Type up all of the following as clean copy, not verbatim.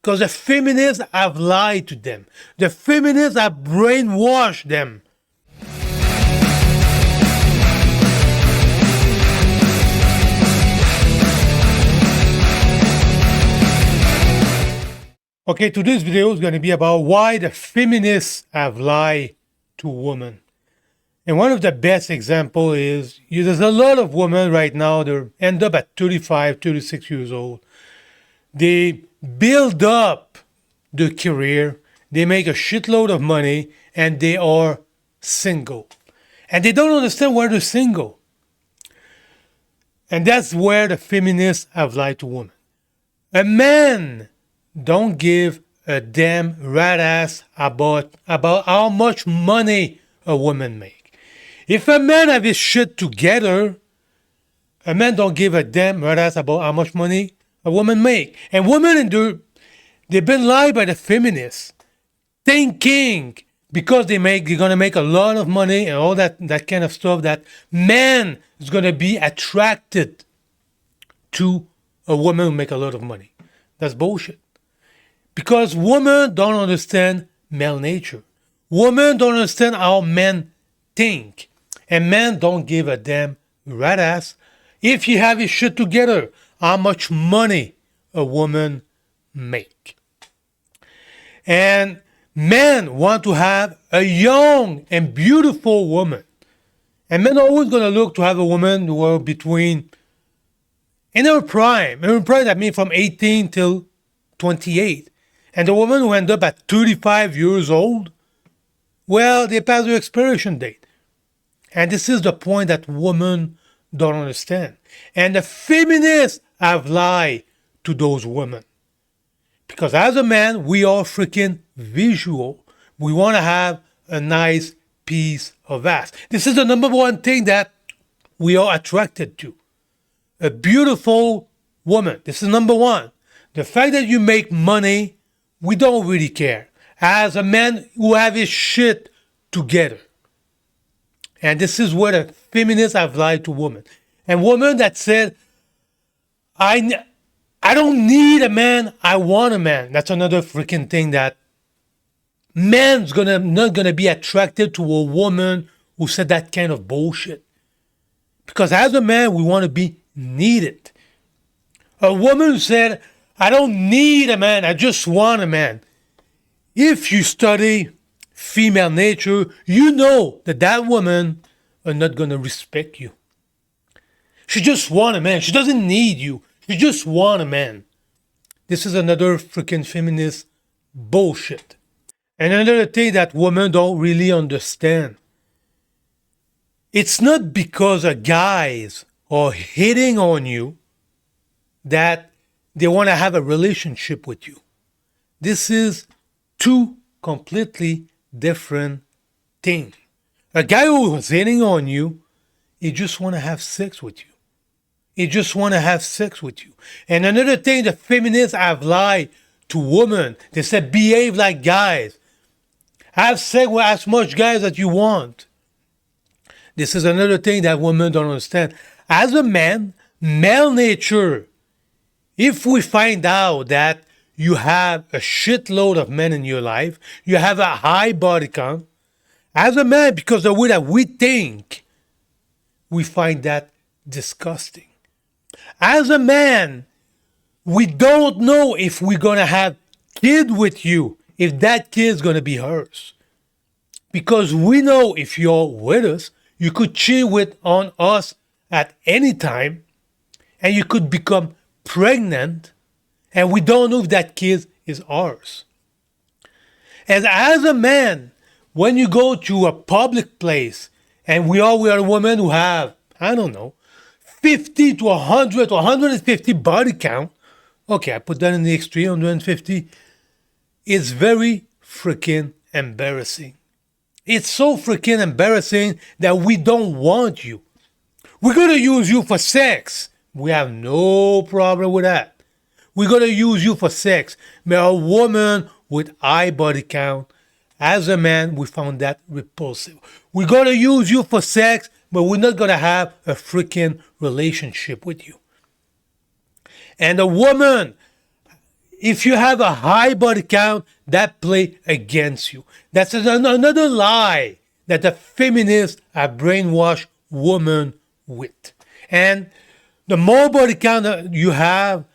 Because the feminists have lied to them. The feminists have brainwashed them. Okay, today's video is going to be about why the feminists have lied to women. And one of the best examples is there's a lot of women right now, they end up at 35, 36 years old. They build up their career, they make a shitload of money, and they are single. And they don't understand why they're single. And that's where the feminists have lied to women. A man don't give a damn rat ass about how much money a woman make. If a man have his shit together, a man don't give a damn rat ass about how much money a woman make. And women, they've been lied by the feminists, thinking because they're gonna make a lot of money and all that kind of stuff, that man is gonna be attracted to a woman who make a lot of money. That's bullshit. Because women don't understand male nature. Women don't understand how men think. And men don't give a damn rat ass if you have your shit together, how much money a woman make. And men want to have a young and beautiful woman. And men are always going to look to have a woman who are in her prime. In her prime, that means from 18 till 28. And the woman who end up at 35 years old, well, they pass their expiration date. And this is the point that women don't understand. And the feminists have lied to those women. Because as a man, we are freaking visual. We want to have a nice piece of ass. This is the number one thing that we are attracted to. A beautiful woman. This is number one. The fact that you make money, we don't really care. As a man who have his shit together. And this is where the feminists have lied to women. And women that said, I don't need a man, I want a man. That's another freaking thing, that man's not gonna be attracted to a woman who said that kind of bullshit. Because as a man, we want to be needed. A woman who said, I don't need a man, I just want a man. If you study female nature, you know that woman are not going to respect you. She just want a man. She doesn't need you. She just want a man. This is another freaking feminist bullshit. And another thing that women don't really understand. It's not because a guys are hitting on you that they want to have a relationship with you. This is two completely different things. A guy who is hitting on you, he just want to have sex with you. He just want to have sex with you. And another thing, the feminists have lied to women. They said, behave like guys. Have sex with as much guys as you want. This is another thing that women don't understand. As a man, male nature, if we find out that you have a shitload of men in your life, you have a high body count, as a man, because of the way that we think, we find that disgusting. As a man, we don't know if we're going to have kid with you, if that kid is going to be hers. Because we know if you're with us, you could cheat on us at any time, and you could become pregnant, and we don't know if that kid is ours. And as a man, when you go to a public place, and we are a woman who have, 50 to 100 to 150 body count, okay, I put that in the extreme, 150, it's very freaking embarrassing. It's so freaking embarrassing that we don't want you. We're going to use you for sex. We have no problem with that. We're going to use you for sex. But a woman with high body count, as a man, we found that repulsive. We're going to use you for sex, but we're not going to have a freaking relationship with you. And a woman, If you have a high body count, that play against you. That's another lie that the feminists have brainwashed women with. And the more body count you have,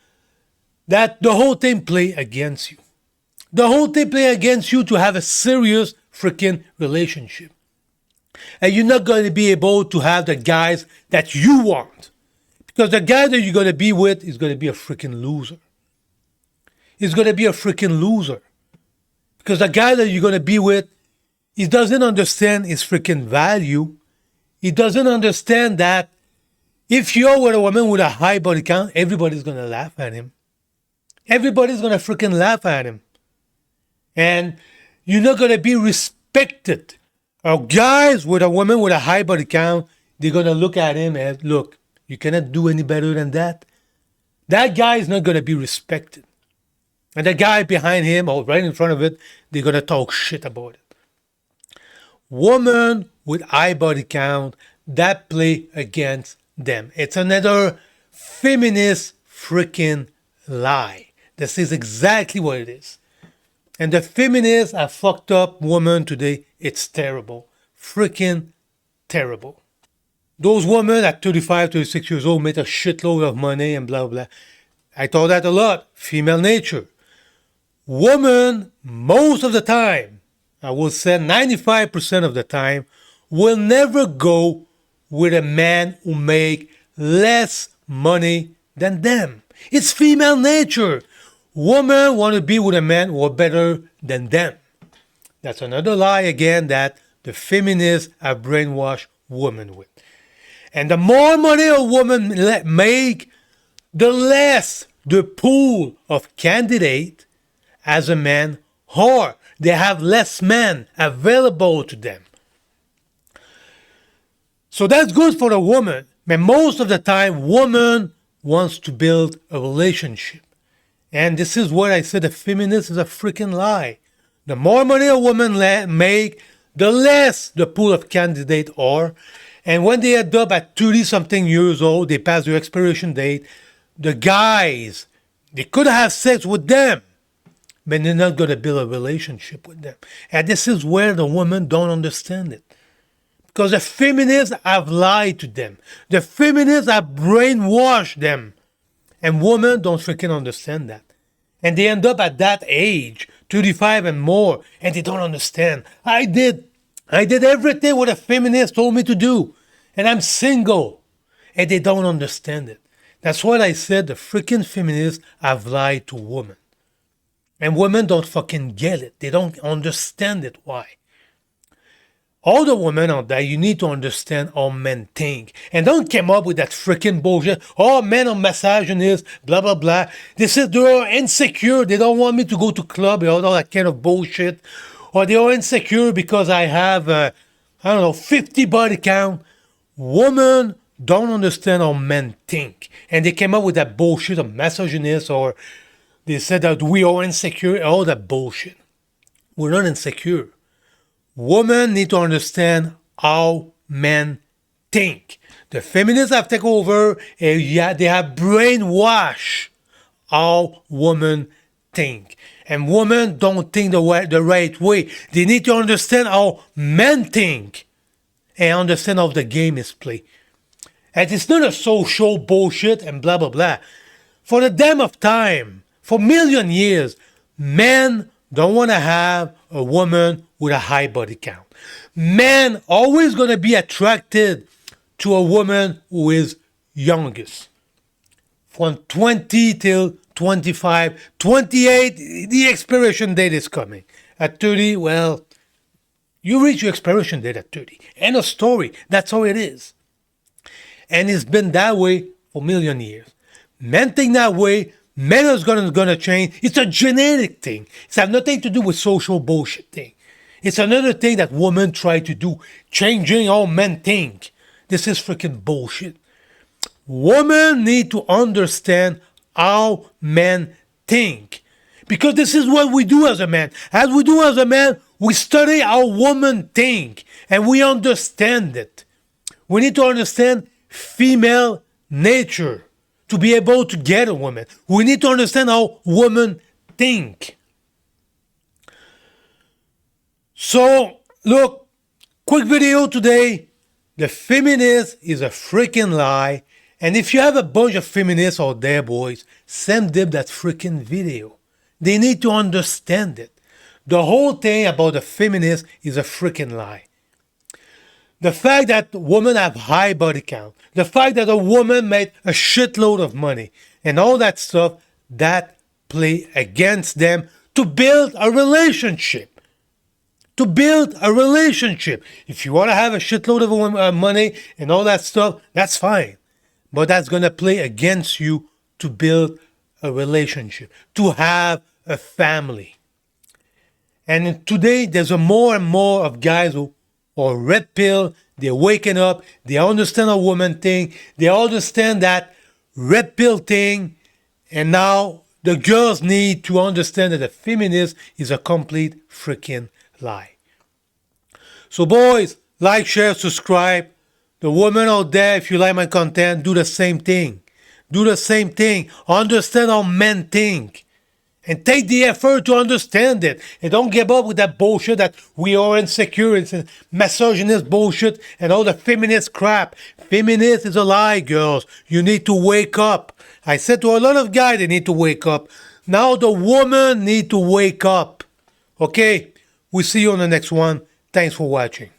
that the whole thing play against you. The whole thing play against you to have a serious freaking relationship. And you're not going to be able to have the guys that you want. Because the guy that you're going to be with is going to be a freaking loser. He's going to be a freaking loser. Because the guy that you're going to be with, he doesn't understand his freaking value. He doesn't understand that if you're with a woman with a high body count, everybody's going to laugh at him. Everybody's going to freaking laugh at him. And you're not going to be respected. Guys with a woman with a high body count, they're going to look at him as, look, you cannot do any better than that. That guy is not going to be respected. And the guy behind him or right in front of it, they're going to talk shit about it. Woman with high body count, that play against them. It's another feminist freaking lie. This is exactly what it is. And the feminists have fucked up women today. It's terrible. Freaking terrible. Those women at 35, 36 years old made a shitload of money and blah, blah. I thought that a lot. Female nature. Women, most of the time, I will say 95% of the time, will never go with a man who make less money than them. It's female nature. Women want to be with a man who are better than them. That's another lie again that the feminists have brainwashed women with. And the more money a woman make, the less the pool of candidate as a man, or they have less men available to them. So that's good for a woman, but most of the time, woman wants to build a relationship. And this is what I said, the feminist is a freaking lie. The more money a woman make, the less the pool of candidates are. And when they end up at 30-something years old, they pass their expiration date, the guys, they could have sex with them, but they're not going to build a relationship with them. And this is where the women don't understand it. Because the feminists have lied to them. The feminists have brainwashed them. And women don't freaking understand that. And they end up at that age, 35 and more, and they don't understand. I did everything what a feminist told me to do. And I'm single. And they don't understand it. That's what I said, the freaking feminists have lied to women. And women don't fucking get it. They don't understand it. Why? All the women out there, you need to understand how men think. And don't come up with that freaking bullshit. Oh, men are misogynist, blah, blah, blah. They're insecure. They don't want me to go to club and all that kind of bullshit. Or they are insecure because I have, 50 body count. Women don't understand how men think. And they came up with that bullshit of misogynist, or they said that we are insecure, all that bullshit. We're not insecure. Women need to understand how men think. The feminists have taken over and they have brainwashed how women think. And women don't think the right way. They need to understand how men think and understand how the game is played. And it's not a social bullshit and blah, blah, blah. For the damn of time, for a million years, men don't want to have a woman with a high body count. Men always going to be attracted to a woman who is youngest. From 20 till 25, 28, the expiration date is coming. At 30, well, you reach your expiration date at 30. End of story. That's how it is. And it's been that way for a million years. Men think that way. Men are going to change. It's a genetic thing. It has nothing to do with social bullshit thing. It's another thing that women try to do. Changing how men think. This is freaking bullshit. Women need to understand how men think. Because this is what we do as a man. As we do as a man, we study how women think. And we understand it. We need to understand female nature to be able to get a woman. We need to understand how women think. So, look, quick video today. The feminist is a freaking lie. And if you have a bunch of feminists out there, boys, send them that freaking video. They need to understand it. The whole thing about the feminist is a freaking lie. The fact that women have high body count, the fact that a woman made a shitload of money, and all that stuff, that play against them to build a relationship. To build a relationship. If you want to have a shitload of money and all that stuff, that's fine. But that's going to play against you to build a relationship, to have a family. And today, there's a more and more of guys who are red pill. They're waking up. They understand a woman thing. They understand that red pill thing. And now the girls need to understand that a feminist is a complete freaking lie. So boys, like, share, subscribe. The women out there, if you like my content, do the same thing. Do the same thing. Understand how men think. And take the effort to understand it. And don't give up with that bullshit that we are insecure and misogynist bullshit and all the feminist crap. Feminist is a lie, girls. You need to wake up. I said to a lot of guys, they need to wake up. Now the woman need to wake up. Okay? We'll see you on the next one. Thanks for watching.